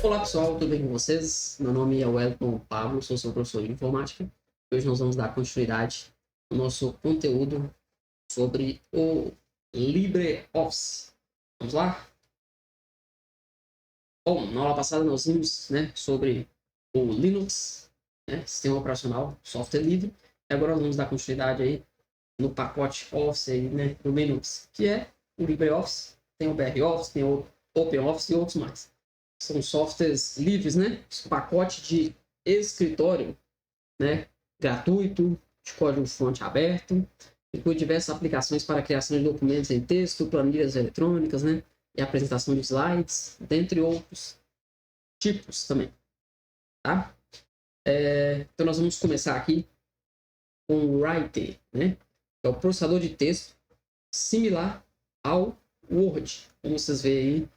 Olá pessoal, tudo bem com vocês? Meu nome é Wellington Pablo, sou seu professor de informática. Hoje nós vamos dar continuidade ao nosso conteúdo sobre o LibreOffice. Vamos lá? Bom, na aula passada nós vimos sobre o Linux, sistema operacional, software livre. E agora nós vamos dar continuidade aí no pacote Office aí, do Linux, que é o LibreOffice. Tem o BROffice, tem o OpenOffice e outros mais. São softwares livres, pacote de escritório, gratuito, de código-fonte aberto, inclui diversas aplicações para a criação de documentos em texto, planilhas eletrônicas, e apresentação de slides, dentre outros tipos também, tá? Então nós vamos começar aqui com o Writer, que é o processador de texto similar ao Word, como vocês veem aí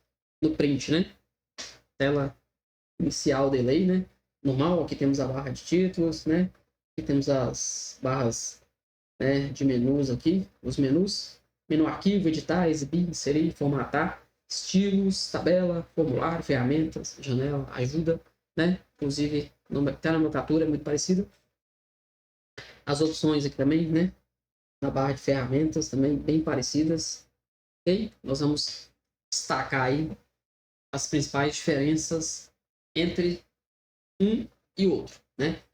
no print, tela inicial delay, normal. Aqui temos a barra de títulos, aqui temos as barras, de menus aqui, os menus, menu arquivo, editar, exibir, inserir, formatar, estilos, tabela, formulário, ferramentas, janela, ajuda, inclusive até na nomenclatura é muito parecido. As opções aqui também, na barra de ferramentas também bem parecidas. Ok? Nós vamos destacar aí as principais diferenças entre um e outro,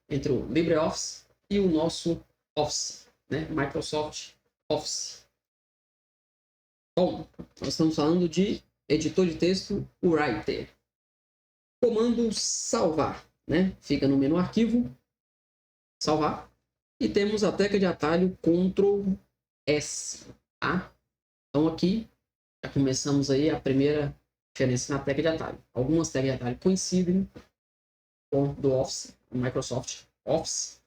entre o LibreOffice e o nosso Office, Microsoft Office. Bom, nós estamos falando de editor de texto, o Writer. Comando salvar, fica no menu arquivo, salvar, e temos a tecla de atalho Ctrl S, tá? Então aqui já começamos aí a primeira diferença na tecla de atalho. Algumas teclas de atalho coincidem com do Office, do Microsoft Office,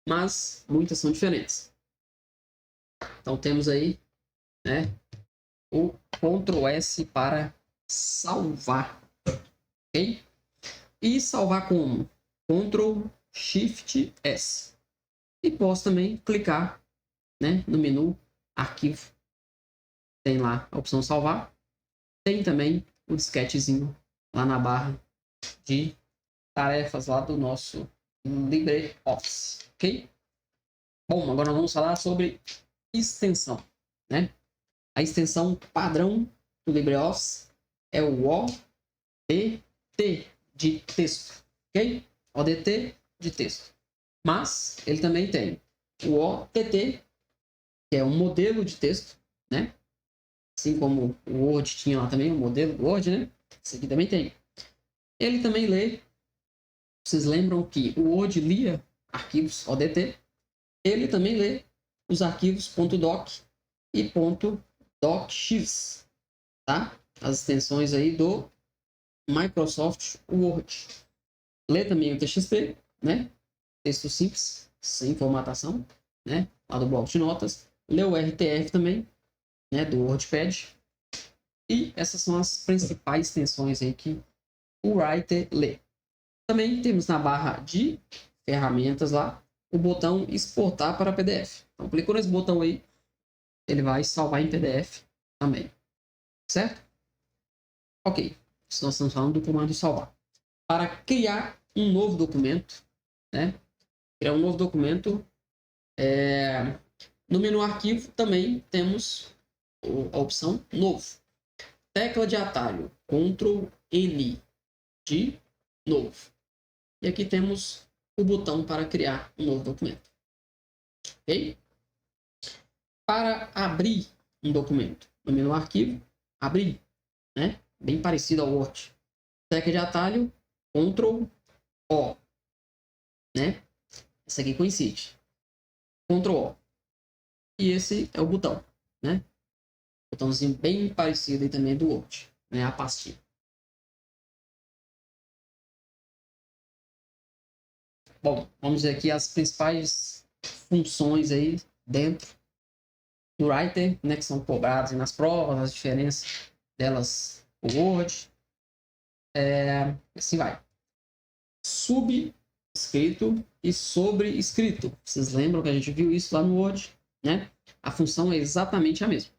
mas muitas são diferentes. Então temos aí, o Ctrl S para salvar, ok? E salvar como? Ctrl Shift S. E posso também clicar, no menu arquivo. Tem lá a opção salvar. Tem também o disquetezinho lá na barra de tarefas lá do nosso LibreOffice, ok? Bom, agora nós vamos falar sobre extensão, A extensão padrão do LibreOffice é o ODT de texto, ok? ODT de texto. Mas ele também tem o OTT, que é um modelo de texto, Assim como o Word tinha lá também, o modelo do Word, Esse aqui também tem. Ele também lê. Vocês lembram que o Word lia arquivos ODT? Ele também lê os arquivos .doc e .docx, tá? As extensões aí do Microsoft Word. Lê também o TXT, Texto simples, sem formatação, Lá do bloco de notas. Lê o RTF também, do WordPad. E essas são as principais extensões aí que o Writer lê. Também temos na barra de ferramentas lá o botão exportar para PDF. Então, clicou nesse botão aí, ele vai salvar em PDF também. Certo? Ok. Isso nós estamos falando do comando salvar. Para criar um novo documento, criar um novo documento, no menu arquivo também temos a opção novo. Tecla de atalho Ctrl N de novo. E aqui temos o botão para criar um novo documento. Ok? Para abrir um documento, no menu arquivo, abrir, bem parecido ao Word. Tecla de atalho Ctrl O, Essa aqui coincide. Ctrl O. E esse é o botão, Botãozinho bem parecido aí também do Word, a pastinha. Bom, vamos ver aqui as principais funções aí dentro do Writer, que são cobradas nas provas, as diferenças delas no Word. Assim vai. Subscrito e sobrescrito. Vocês lembram que a gente viu isso lá no Word, A função é exatamente a mesma,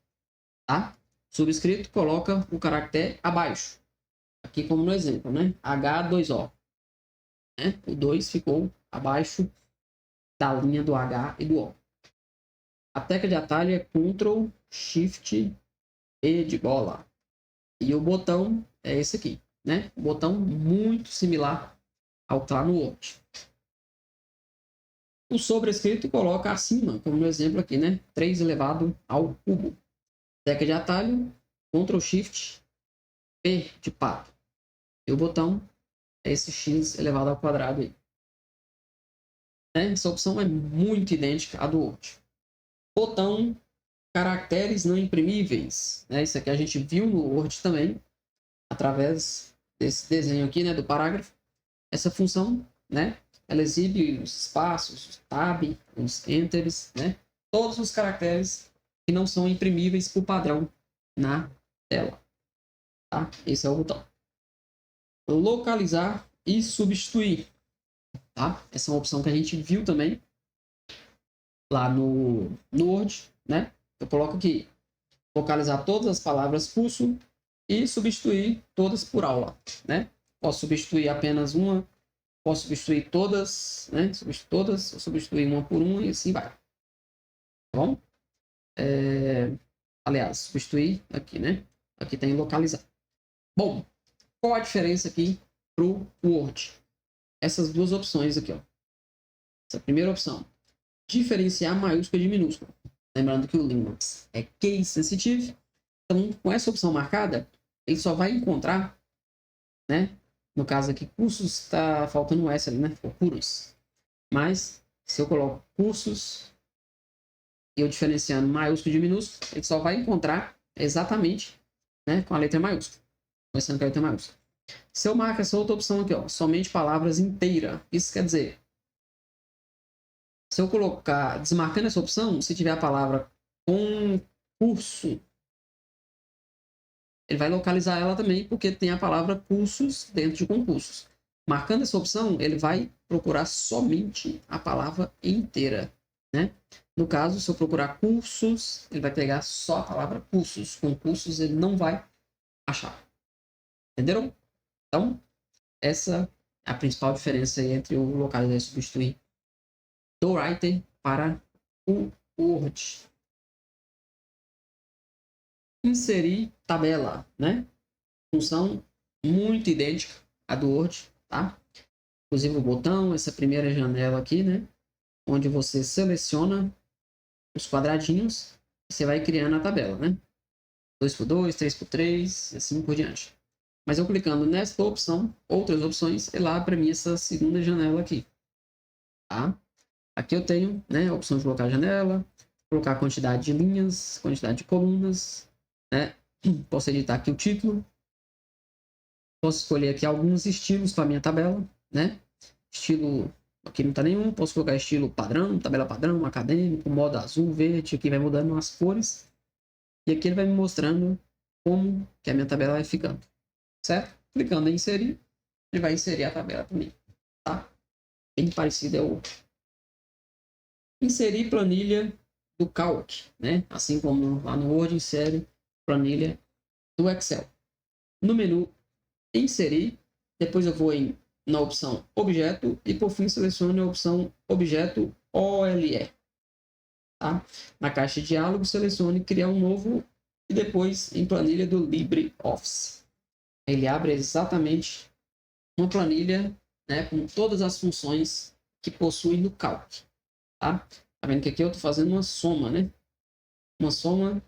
tá? Subscrito coloca o caractere abaixo. aqui como no exemplo, né? H2O, né? O 2 ficou abaixo da linha do H e do O. A tecla de atalho é Ctrl Shift E de bola. E o botão é esse aqui, né? Um botão muito similar ao que está no Word. O sobrescrito coloca acima, como no exemplo aqui, né? 3 elevado ao cubo. Tecla de atalho, Ctrl Shift P de pato. E o botão é esse X elevado ao quadrado aí. Né? Essa opção é muito idêntica à do Word. Botão caracteres não imprimíveis. Né? Isso aqui a gente viu no Word também, através desse desenho aqui, né, do parágrafo. Essa função, né, ela exibe os espaços, os tab, os enters, né, todos os caracteres que não são imprimíveis por padrão na tela. Tá? Esse é o botão. Localizar e substituir. Tá? Essa é uma opção que a gente viu também lá no Word, né? Eu coloco aqui, localizar todas as palavras curso e substituir todas por aula, né? Posso substituir apenas uma, posso substituir todas, né? Substituir todas, substituir uma por uma e assim vai. Tá bom? Aliás, substituir aqui, né? Aqui tem localizar. Bom, qual a diferença aqui pro Word? Essas duas opções aqui, ó. Essa primeira opção, diferenciar maiúscula de minúscula. Lembrando que o Linux é case sensitive, então com essa opção marcada, ele só vai encontrar, né? No caso aqui, cursos, está faltando um S ali, né? Ficou cursos. Mas, se eu coloco cursos e eu diferenciando maiúsculo de minúsculo, ele só vai encontrar exatamente, né, com a letra maiúscula. Começando com a letra maiúscula. Se eu marco essa outra opção aqui, ó, somente palavras inteiras, isso quer dizer, se eu colocar, desmarcando essa opção, se tiver a palavra concurso, ele vai localizar ela também, porque tem a palavra cursos dentro de concursos. Marcando essa opção, ele vai procurar somente a palavra inteira, né? No caso, se eu procurar cursos, ele vai pegar só a palavra cursos. Concursos ele não vai achar. Entenderam? Então, essa é a principal diferença entre o localizar e substituir do Writer para o Word. Inserir tabela, né? Função muito idêntica à do Word, tá? Inclusive o botão, essa primeira janela aqui, né? Onde você seleciona os quadradinhos e você vai criando a tabela, né? 2x2, 3x3 e assim por diante. Mas eu clicando nesta opção, outras opções, ele abre para mim essa segunda janela aqui, tá? Aqui eu tenho, né, a opção de colocar janela, colocar a quantidade de linhas, quantidade de colunas, né? Posso editar aqui o título. Posso escolher aqui alguns estilos para a minha tabela, né? Estilo, aqui não está nenhum. Posso colocar estilo padrão, tabela padrão, acadêmico, modo azul, verde. Aqui vai mudando as cores. E aqui ele vai me mostrando como que a minha tabela vai ficando, certo? Clicando em inserir, ele vai inserir a tabela para mim, tá? Bem parecido é o inserir planilha do Calc, né? Assim como lá no Word insere planilha do Excel. No menu inserir, depois eu vou na opção objeto e por fim seleciono a opção objeto OLE. Tá? Na caixa de diálogo selecione criar um novo e depois em planilha do LibreOffice. Ele abre exatamente uma planilha, né, com todas as funções que possui no Calc. Tá vendo que aqui eu estou fazendo uma soma, né? Uma soma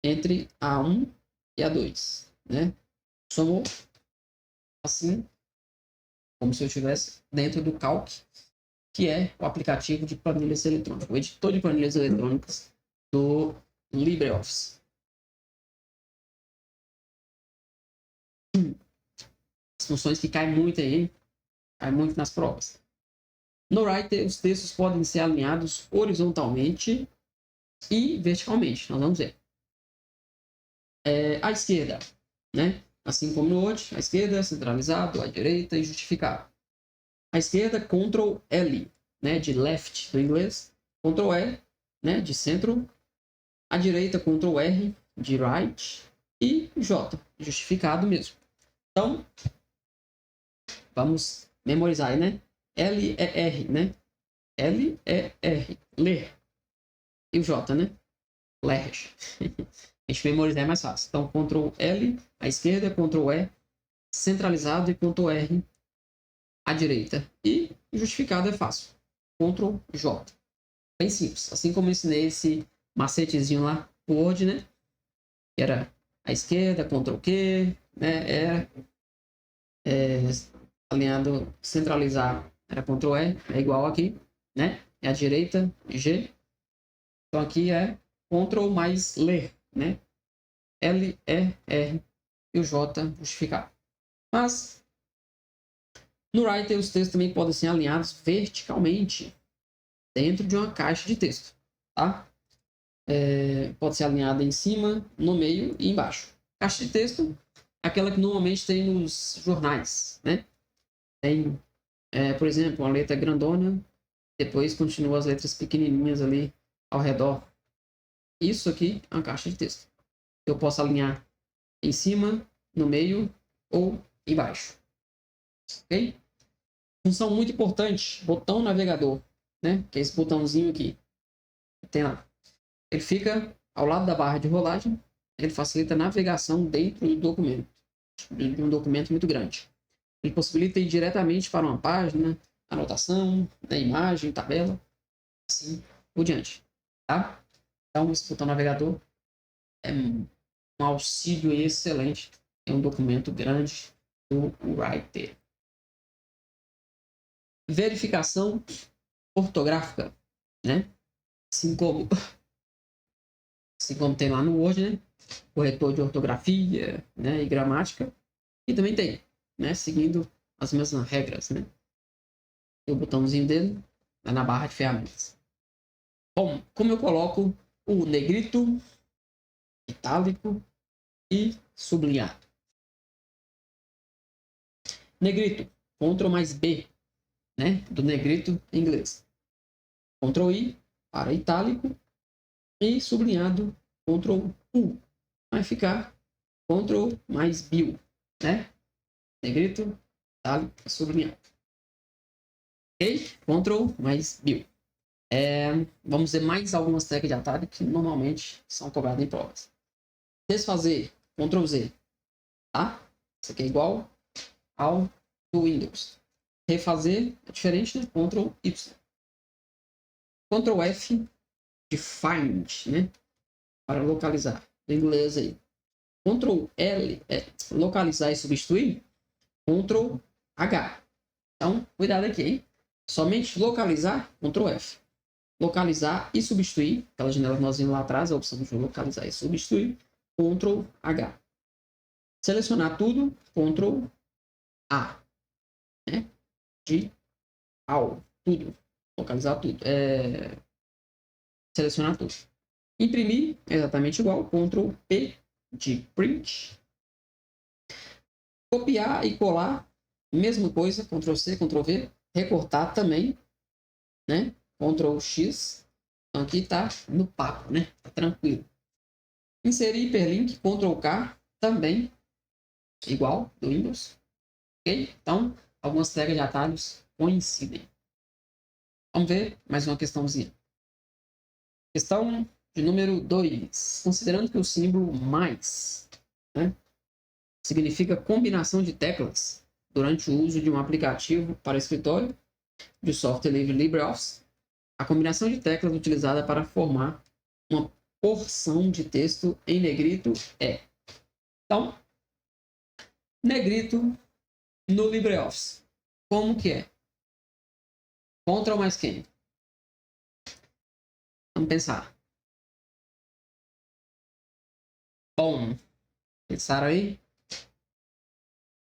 entre A1 e A2, né? Somou assim, como se eu estivesse dentro do Calc, que é o aplicativo de planilhas eletrônicas, o editor de planilhas eletrônicas do LibreOffice. As funções que caem muito aí, hein? Caem muito nas provas. No Writer, os textos podem ser alinhados horizontalmente e verticalmente. Nós vamos ver. À esquerda, né? Assim como no Word, à esquerda, centralizado, à direita e justificado. À esquerda, Ctrl L, né? De left do inglês. Ctrl E, né? De centro. À direita, Ctrl R, de right. E J, justificado mesmo. Então, vamos memorizar aí, né? L-E-R, né? L-E-R, ler. E o J, né? Ler. A gente memorizar é mais fácil. Então, Ctrl L à esquerda, Ctrl E centralizado e Ctrl R à direita. E justificado é fácil. Ctrl J. Bem simples. Assim como eu ensinei esse macetezinho lá no Word, né? Que era à esquerda, Ctrl Q, né? Era alinhado, centralizar, era Ctrl E, é igual aqui, né? É à direita, G. Então aqui é Ctrl mais ler, né? L, E, R e o J justificado. Mas no Writer os textos também podem ser alinhados verticalmente dentro de uma caixa de texto, tá? Pode ser alinhada em cima, no meio e embaixo. Caixa de texto é aquela que normalmente tem nos jornais, né? Tem, por exemplo, uma letra grandona, depois continua as letras pequenininhas ali ao redor. Isso aqui é uma caixa de texto. Eu posso alinhar em cima, no meio ou embaixo. Ok? Função muito importante, botão navegador, né? Que é esse botãozinho aqui. Tem lá. Ele fica ao lado da barra de rolagem. Ele facilita a navegação dentro do documento, de um documento muito grande. Ele possibilita ir diretamente para uma página, anotação, né, imagem, tabela, assim por diante. Tá? Então, esse botão navegador é um auxílio excelente em um documento grande do Writer. Verificação ortográfica, né? Assim como tem lá no Word, né? Corretor de ortografia, né? E gramática. E também tem, né? Seguindo as mesmas regras, né? E o botãozinho dele é na barra de ferramentas. Bom, como eu coloco o negrito, itálico e sublinhado. Negrito, Ctrl mais B, né? Do negrito em inglês. Ctrl I para itálico e sublinhado Ctrl U. Vai ficar Ctrl mais Bill, né? Negrito, itálico e sublinhado. Ok? Ctrl mais Bill. Vamos ver mais algumas teclas de atalho que normalmente são cobradas em provas. Desfazer, Ctrl Z, tá? Isso aqui é igual ao do Windows. Refazer é diferente, né? Ctrl Y. Ctrl F de find, né? Para localizar. Do inglês aí. Ctrl L é localizar e substituir. Ctrl H. Então, cuidado aqui, hein? Somente localizar, Ctrl F. Localizar e substituir. Aquela janela que nós vimos lá atrás, a opção de localizar e substituir. Ctrl H. Selecionar tudo, Ctrl A. Né? De all. Tudo. Localizar tudo. Selecionar tudo. Imprimir, exatamente igual. Ctrl P de print. Copiar e colar, mesma coisa. Ctrl C, Ctrl V. Recortar também, né? Ctrl X. Então aqui tá no papo, né? Tá tranquilo. Inserir hiperlink, Ctrl K, também igual do Windows. Ok? Então, algumas teclas de atalhos coincidem. Vamos ver mais uma questãozinha. Questão de número 2. Considerando que o símbolo mais, né, significa combinação de teclas durante o uso de um aplicativo para escritório de software livre LibreOffice, a combinação de teclas utilizada para formar uma porção de texto em negrito é. Então, negrito no LibreOffice. Como que é? Ctrl mais quem? Vamos pensar. Bom, pensaram aí?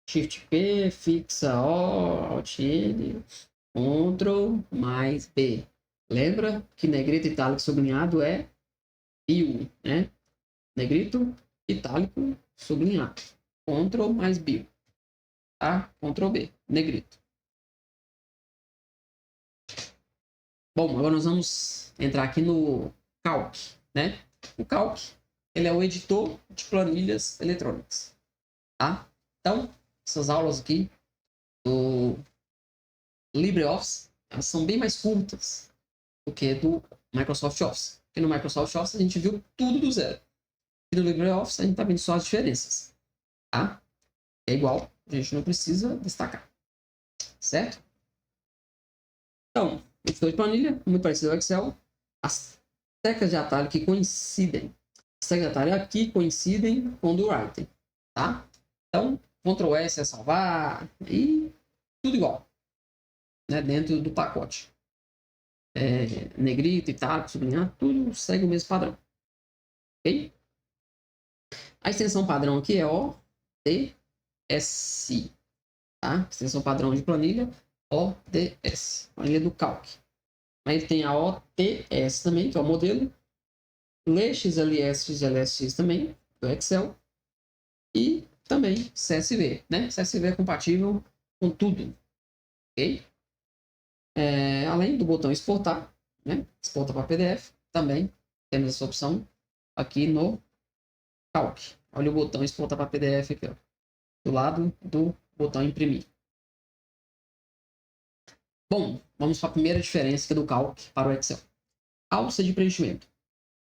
Shift P, fixa O, Alt N, Ctrl mais B. Lembra que negrito itálico sublinhado é Bill, né? Negrito itálico sublinhado. Ctrl mais Bill. Tá? Ctrl B, negrito. Bom, agora nós vamos entrar aqui no Calc, né? O Calc, ele é o editor de planilhas eletrônicas, tá? Então, essas aulas aqui do LibreOffice, elas são bem mais curtas do que do Microsoft Office. Porque no Microsoft Office a gente viu tudo do zero. E no LibreOffice a gente está vendo só as diferenças. Tá? É igual, a gente não precisa destacar. Certo? Então, editor de planilha, muito parecido ao Excel. As teclas de atalho que coincidem. As teclas de atalho aqui coincidem com o do Writer. Tá? Então, Ctrl S é salvar e tudo igual. Né? Dentro do pacote. Negrito, itálico, sublinhar, tudo segue o mesmo padrão. Ok? A extensão padrão aqui é ODS. Tá? Extensão padrão de planilha, ODS. Planilha do Calc. Aí tem a OTS também, que é o modelo. LXLS, XLSX também, do Excel. E também CSV. Né? CSV é compatível com tudo. Ok? Além do botão exportar, né? Exporta para PDF, também temos essa opção aqui no Calc. Olha o botão exportar para PDF aqui, ó, do lado do botão imprimir. Bom, vamos para a primeira diferença do Calc para o Excel. A alça de preenchimento.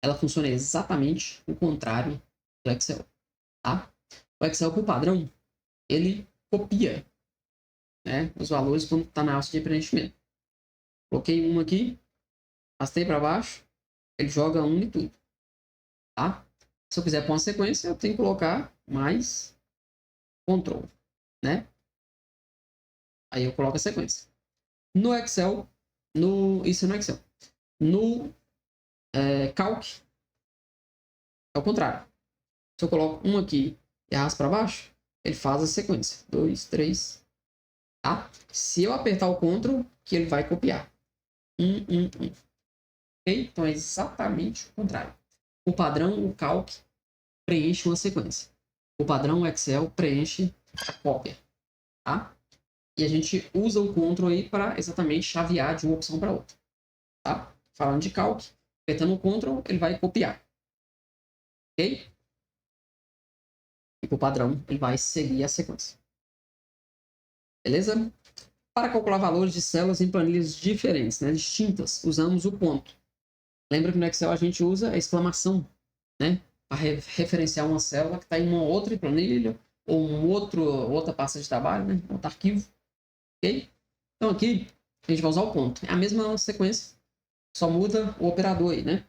Ela funciona exatamente o contrário do Excel. Tá? O Excel, por padrão, ele copia, né, os valores quando está na alça de preenchimento. Coloquei um aqui, arrastei para baixo, ele joga um e tudo. Tá? Se eu quiser pôr uma sequência, eu tenho que colocar mais Ctrl, né? Aí eu coloco a sequência. No Excel, isso é no Excel. No Calc, é o contrário. Se eu coloco um aqui e arrasto para baixo, ele faz a sequência. 2, 3, tá? Se eu apertar o Ctrl, que ele vai copiar. 1. Ok? Então é exatamente o contrário. O padrão, o Calc, preenche uma sequência. O padrão, o Excel, preenche a cópia. Tá? E a gente usa o Ctrl aí para exatamente chavear de uma opção para outra. Tá? Falando de Calc, apertando o Ctrl, ele vai copiar. Ok? E por padrão, ele vai seguir a sequência. Beleza? Para calcular valores de células em planilhas diferentes, né, distintas, usamos o ponto. Lembra que no Excel a gente usa a exclamação, né, para referenciar uma célula que está em uma outra planilha ou outra pasta de trabalho, né, outro arquivo. Ok? Então aqui a gente vai usar o ponto. É a mesma sequência, só muda o operador aí, né?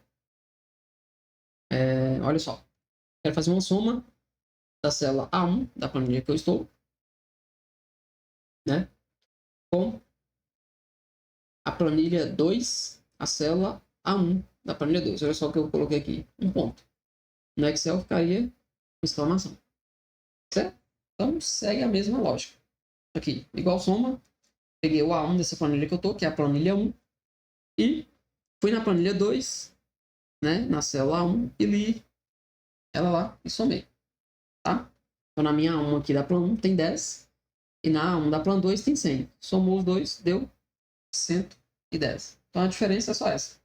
Olha só. Quero fazer uma soma da célula A1 da planilha que eu estou, né, com a planilha 2, a célula A1 da planilha 2. Olha só o que eu coloquei aqui, um ponto. No Excel ficaria exclamação. Certo? Então segue a mesma lógica. Aqui, igual soma, peguei o A1 dessa planilha que eu estou, que é a planilha 1, e fui na planilha 2, né, na célula A1, e li ela lá e somei. Tá? Então na minha A1 aqui da plan 1 tem 10, e na A1 da plan 2 tem 100. Somou os dois, deu 110. Então a diferença é só essa.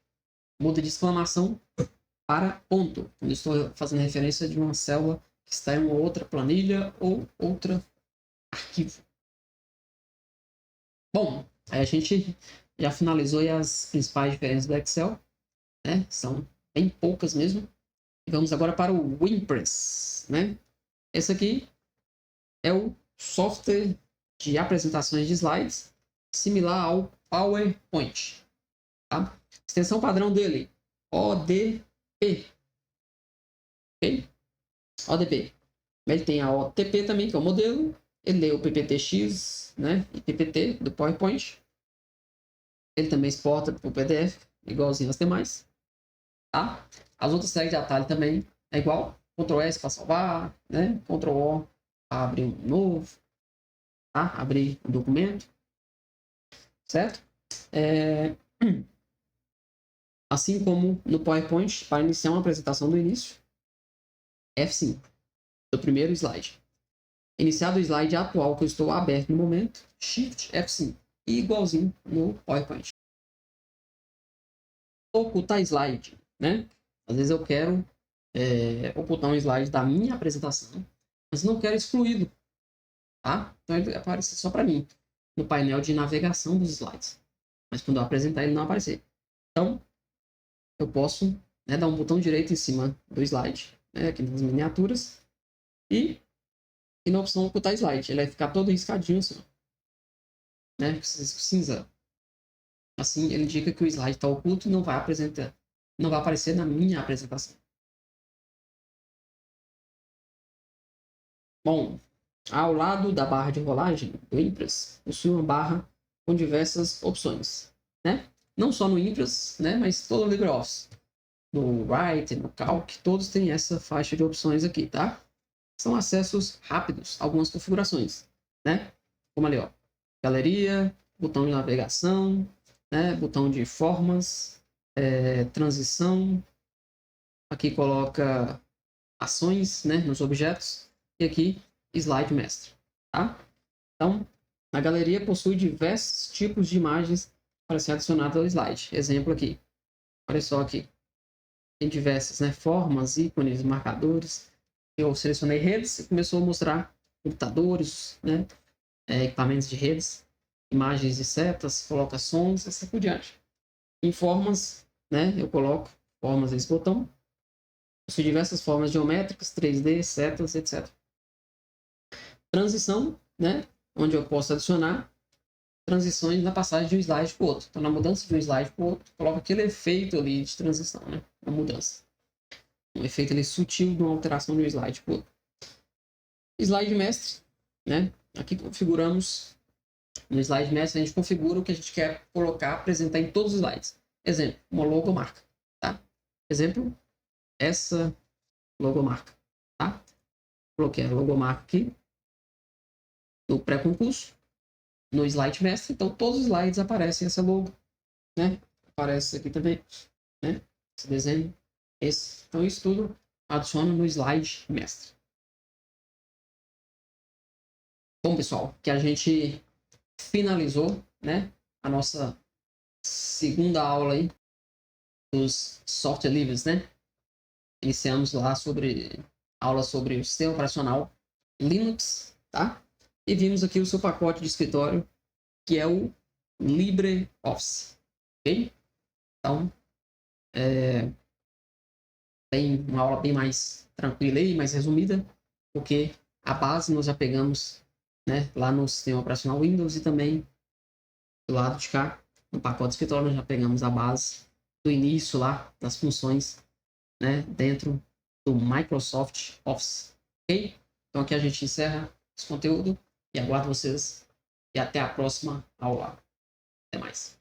Muda de exclamação para ponto. Quando estou fazendo referência de uma célula que está em uma outra planilha ou outro arquivo. Bom, aí a gente já finalizou as principais diferenças do Excel, né? São bem poucas mesmo. E vamos agora para o WinPress, né? Esse aqui é o software de apresentações de slides, similar ao PowerPoint. Tá? Extensão padrão dele, ODP. Ok? ODP. Ele tem a OTP também, que é o modelo. Ele lê o PPTX, né? E PPT do PowerPoint. Ele também exporta para o PDF, igualzinho às demais. Tá? As outras séries de atalho também é igual. Ctrl S para salvar, né? Ctrl O para abrir um novo. Tá? Abrir um documento. Certo? Assim como no PowerPoint, para iniciar uma apresentação do início, F5, do primeiro slide. Iniciado o slide atual que eu estou aberto no momento, Shift F5, e igualzinho no PowerPoint. Ocultar slide, né? Às vezes eu quero ocultar um slide da minha apresentação, mas não quero excluí-lo. tá? Então ele vai aparecer só para mim, no painel de navegação dos slides. Mas quando eu apresentar, ele não vai aparecer. Então, eu posso, né, dar um botão direito em cima do slide, né, aqui nas miniaturas, e na opção ocultar slide. Ele vai ficar todo riscadinho assim, né, cinza. Assim, ele indica que o slide está oculto e não vai apresentar, não vai aparecer na minha apresentação. Bom, ao lado da barra de rolagem do Impress, possui uma barra com diversas opções, né? Não só no Impress, né, mas todo o LibreOffice. No Writer, no Calc, todos têm essa faixa de opções aqui, tá? São acessos rápidos, algumas configurações, né? Como ali, ó, galeria, botão de navegação, né? Botão de formas, transição. Aqui coloca ações, né? Nos objetos. E aqui, slide mestre, tá? Então, a galeria possui diversos tipos de imagens para ser adicionadas ao slide. Exemplo aqui. Olha só aqui. Tem diversas, né, formas, ícones, marcadores. Eu selecionei redes e começou a mostrar computadores, né, equipamentos de redes, imagens de setas, coloca sons, assim por diante. Em formas, né, eu coloco formas desse botão. Possui diversas formas geométricas, 3D, setas, etc. Transição, né, onde eu posso adicionar transições na passagem de um slide para o outro. Então, na mudança de um slide para o outro, coloca aquele efeito ali de transição, né, na mudança. Um efeito ali sutil de uma alteração de um slide para o outro. Slide mestre, né? Aqui configuramos, no slide mestre a gente configura o que a gente quer colocar, apresentar em todos os slides. Exemplo, uma logomarca, tá? Exemplo, essa logomarca, tá? Coloquei a logomarca aqui no pré-concurso, no slide mestre, então todos os slides aparecem essa logo, né? Aparece aqui também, né? Esse desenho, esse. Então isso tudo adiciona no slide mestre. Bom, pessoal, que a gente finalizou, né, a nossa segunda aula aí dos software livres, né? Iniciamos lá sobre aula sobre o sistema operacional Linux, tá? E vimos aqui o seu pacote de escritório, que é o LibreOffice, ok? Então, tem uma aula bem mais tranquila e mais resumida, porque a base nós já pegamos, né, lá no sistema operacional Windows e também do lado de cá, no pacote de escritório, nós já pegamos a base do início lá das funções, né, dentro do Microsoft Office, ok? Então aqui a gente encerra esse conteúdo e aguardo vocês e até a próxima aula. Até mais.